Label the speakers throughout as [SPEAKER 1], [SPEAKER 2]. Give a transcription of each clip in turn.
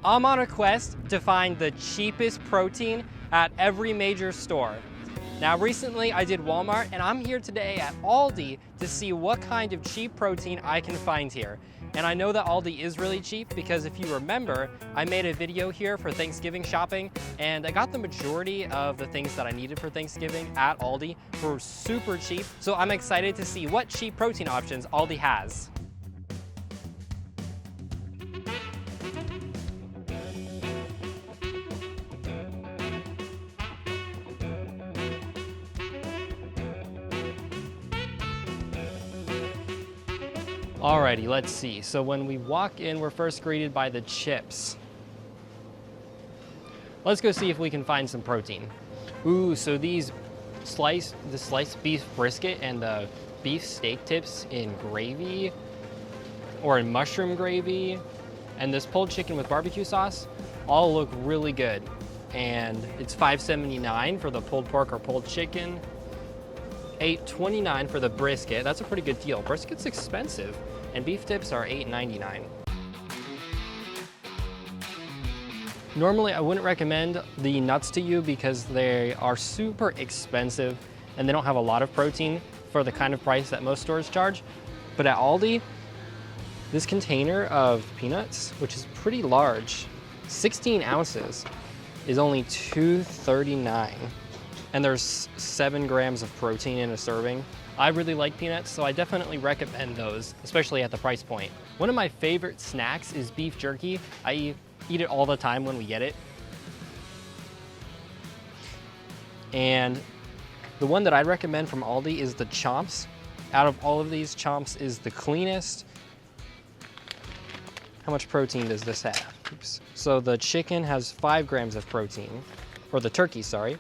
[SPEAKER 1] I'm on a quest to find the cheapest protein at every major store. Now recently I did Walmart, and I'm here today at Aldi to see what kind of cheap protein I can find here. And I know that Aldi is really cheap because if you remember, I made a video here for Thanksgiving shopping, and I got the majority of the things that I needed for Thanksgiving at Aldi for super cheap. So I'm excited to see what cheap protein options Aldi has. Alrighty, let's see. So when we walk in, we're first greeted by the chips. Let's go see if we can find some protein. Ooh, so these sliced beef brisket and the beef steak tips in gravy or in mushroom gravy and this pulled chicken with barbecue sauce all look really good. And it's $5.79 for the pulled pork or pulled chicken. $8.29 for the brisket. That's a pretty good deal. Brisket's expensive, and beef tips are $8.99. Normally, I wouldn't recommend the nuts to you because they are super expensive and they don't have a lot of protein for the kind of price that most stores charge. But at Aldi, this container of peanuts, which is pretty large, 16 ounces, is only $2.39. And there's 7 grams of protein in a serving. I really like peanuts, so I definitely recommend those, especially at the price point. One of my favorite snacks is beef jerky. I eat it all the time when we get it. And the one that I'd recommend from Aldi is the Chomps. Out of all of these, Chomps is the cleanest. How much protein does this have? Oops. So the chicken has 5 grams of protein, or the turkey, sorry.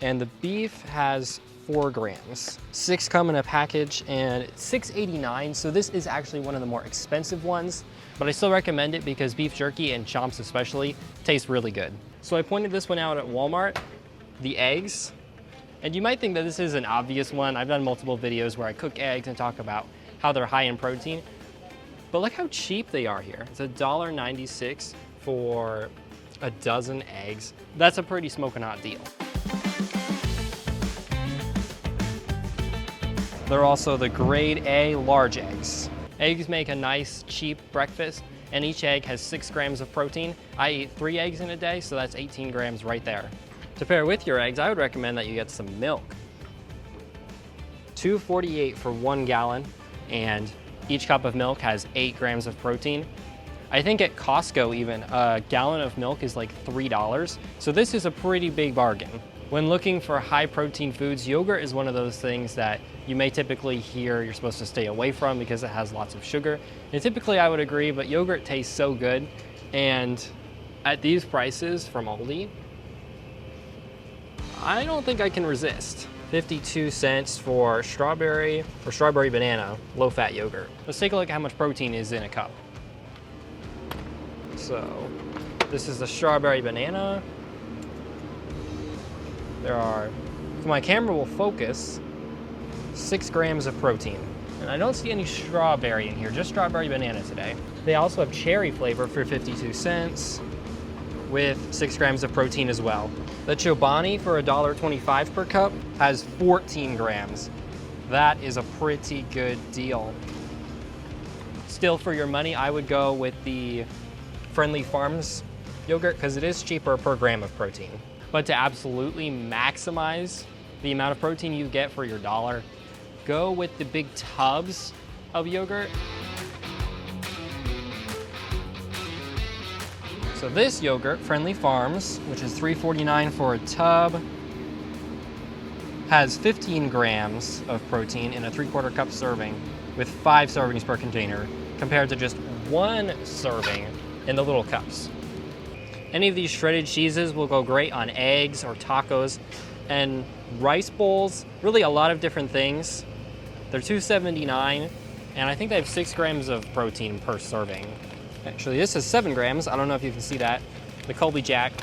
[SPEAKER 1] And the beef has 4 grams. 6 come in a package and it's $6.89, so this is actually one of the more expensive ones, but I still recommend it because beef jerky and Chomps especially taste really good. So I pointed this one out at Walmart, the eggs, and you might think that this is an obvious one. I've done multiple videos where I cook eggs and talk about how they're high in protein, but look how cheap they are here. It's $1.96 for a dozen eggs. That's a pretty smoking hot deal. They're also the grade A large eggs. Eggs make a nice, cheap breakfast, and each egg has 6 grams of protein. I eat 3 eggs in a day, so that's 18 grams right there. To pair with your eggs, I would recommend that you get some milk. $2.48 for 1 gallon, and each cup of milk has 8 grams of protein. I think at Costco even, a gallon of milk is like $3, so this is a pretty big bargain. When looking for high protein foods, yogurt is one of those things that you may typically hear you're supposed to stay away from because it has lots of sugar. And typically I would agree, but yogurt tastes so good. And at these prices from Aldi, I don't think I can resist. 52 cents for strawberry or strawberry banana low fat yogurt. Let's take a look at how much protein is in a cup. So this is the strawberry banana. There are, if my camera will focus, 6 grams of protein. And I don't see any strawberry in here, just strawberry banana today. They also have cherry flavor for 52 cents with 6 grams of protein as well. The Chobani for $1.25 per cup has 14 grams. That is a pretty good deal. Still, for your money, I would go with the Friendly Farms yogurt because it is cheaper per gram of protein. But to absolutely maximize the amount of protein you get for your dollar, go with the big tubs of yogurt. So this yogurt, Friendly Farms, which is $3.49 for a tub, has 15 grams of protein in a 3/4 cup serving with 5 servings per container compared to just 1 serving in the little cups. Any of these shredded cheeses will go great on eggs or tacos and rice bowls, really a lot of different things. They're $2.79, and I think they have 6 grams of protein per serving. Actually, this is 7 grams. I don't know if you can see that. The Colby Jack,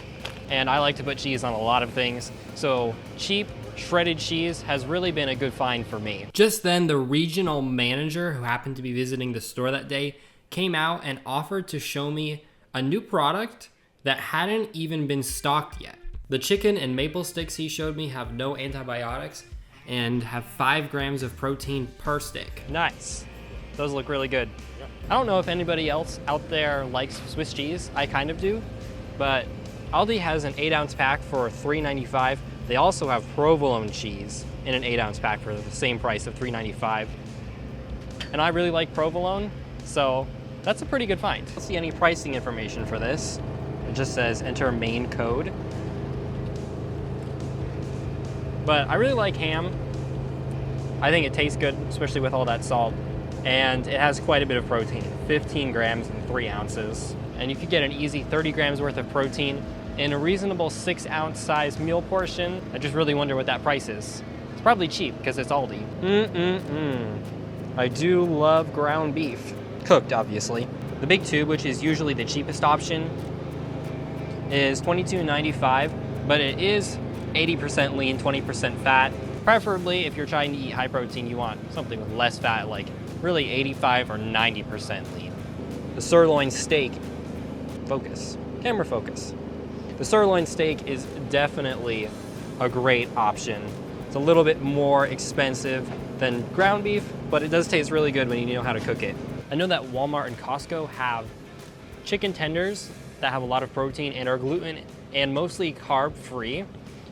[SPEAKER 1] and I like to put cheese on a lot of things. So cheap shredded cheese has really been a good find for me. Just then, the regional manager who happened to be visiting the store that day came out and offered to show me a new product that hadn't even been stocked yet. The chicken and maple sticks he showed me have no antibiotics and have 5 grams of protein per stick. Nice. Those look really good. I don't know if anybody else out there likes Swiss cheese. I kind of do, but Aldi has an 8-ounce pack for $3.95. They also have provolone cheese in an 8-ounce pack for the same price of $3.95. And I really like provolone, so that's a pretty good find. I don't see any pricing information for this. It just says enter main code. But I really like ham. I think it tastes good, especially with all that salt. And it has quite a bit of protein, 15 grams and 3 ounces. And you could get an easy 30 grams worth of protein in a reasonable 6-ounce size meal portion. I just really wonder what that price is. It's probably cheap because it's Aldi. I do love ground beef. Cooked, obviously. The big tube, which is usually the cheapest option, is $22.95, but it is 80% lean, 20% fat. Preferably, if you're trying to eat high protein, you want something with less fat, like really 85 or 90% lean. The sirloin steak, focus, camera focus. The sirloin steak is definitely a great option. It's a little bit more expensive than ground beef, but it does taste really good when you know how to cook it. I know that Walmart and Costco have chicken tenders that have a lot of protein and are gluten and mostly carb-free.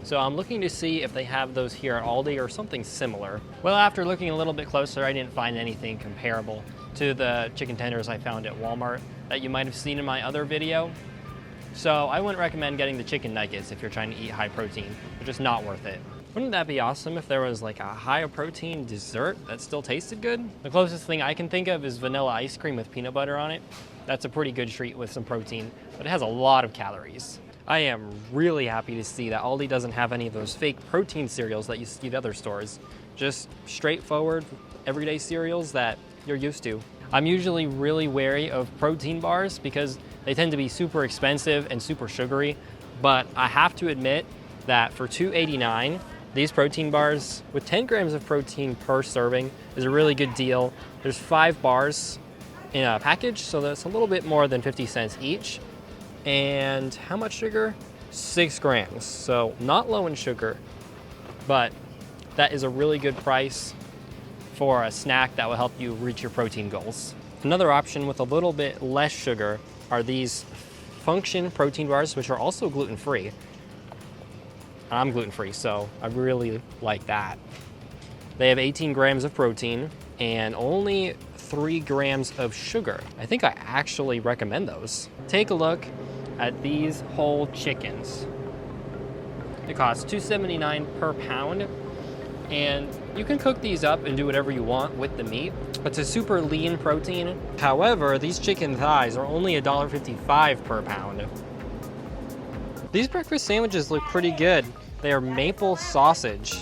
[SPEAKER 1] So I'm looking to see if they have those here at Aldi or something similar. Well, after looking a little bit closer, I didn't find anything comparable to the chicken tenders I found at Walmart that you might have seen in my other video. So I wouldn't recommend getting the chicken nuggets if you're trying to eat high protein. They're just not worth it. Wouldn't that be awesome if there was like a high protein dessert that still tasted good? The closest thing I can think of is vanilla ice cream with peanut butter on it. That's a pretty good treat with some protein, but it has a lot of calories. I am really happy to see that Aldi doesn't have any of those fake protein cereals that you see at other stores. Just straightforward, everyday cereals that you're used to. I'm usually really wary of protein bars because they tend to be super expensive and super sugary, but I have to admit that for $2.89, these protein bars with 10 grams of protein per serving is a really good deal. There's 5 bars in a package, so that's a little bit more than 50 cents each. And how much sugar? 6 grams, so not low in sugar, but that is a really good price for a snack that will help you reach your protein goals. Another option with a little bit less sugar are these Function protein bars, which are also gluten-free. I'm gluten-free, so I really like that. They have 18 grams of protein and only 3 grams of sugar. I think I actually recommend those. Take a look at these whole chickens. It costs $2.79 per pound, and you can cook these up and do whatever you want with the meat. It's a super lean protein. However, these chicken thighs are only $1.55 per pound. These breakfast sandwiches look pretty good. They are maple sausage.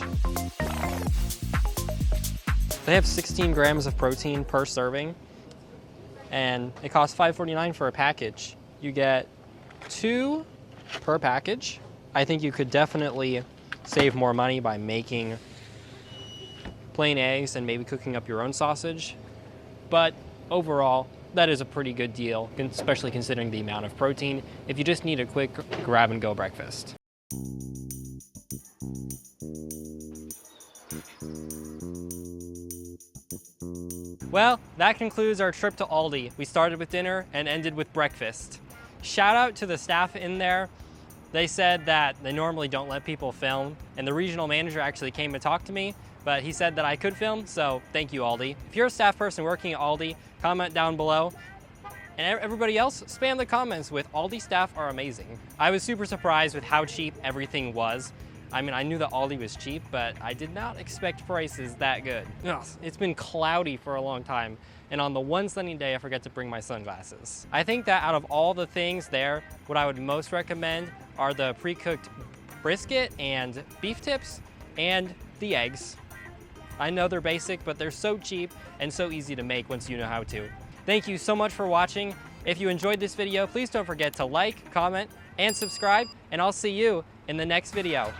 [SPEAKER 1] They have 16 grams of protein per serving, and it costs $5.49 for a package. You get 2 per package. I think you could definitely save more money by making plain eggs and maybe cooking up your own sausage. But overall, that is a pretty good deal, especially considering the amount of protein, if you just need a quick grab-and-go breakfast. Well, that concludes our trip to Aldi. We started with dinner and ended with breakfast. Shout out to the staff in there. They said that they normally don't let people film, and the regional manager actually came and talked to me, but he said that I could film, so thank you, Aldi. If you're a staff person working at Aldi, comment down below. And everybody else, spam the comments with Aldi staff are amazing. I was super surprised with how cheap everything was. I mean, I knew that Aldi was cheap, but I did not expect prices that good. Ugh, it's been cloudy for a long time, and on the one sunny day, I forget to bring my sunglasses. I think that out of all the things there, what I would most recommend are the pre-cooked brisket and beef tips and the eggs. I know they're basic, but they're so cheap and so easy to make once you know how to. Thank you so much for watching. If you enjoyed this video, please don't forget to like, comment, and subscribe, and I'll see you in the next video.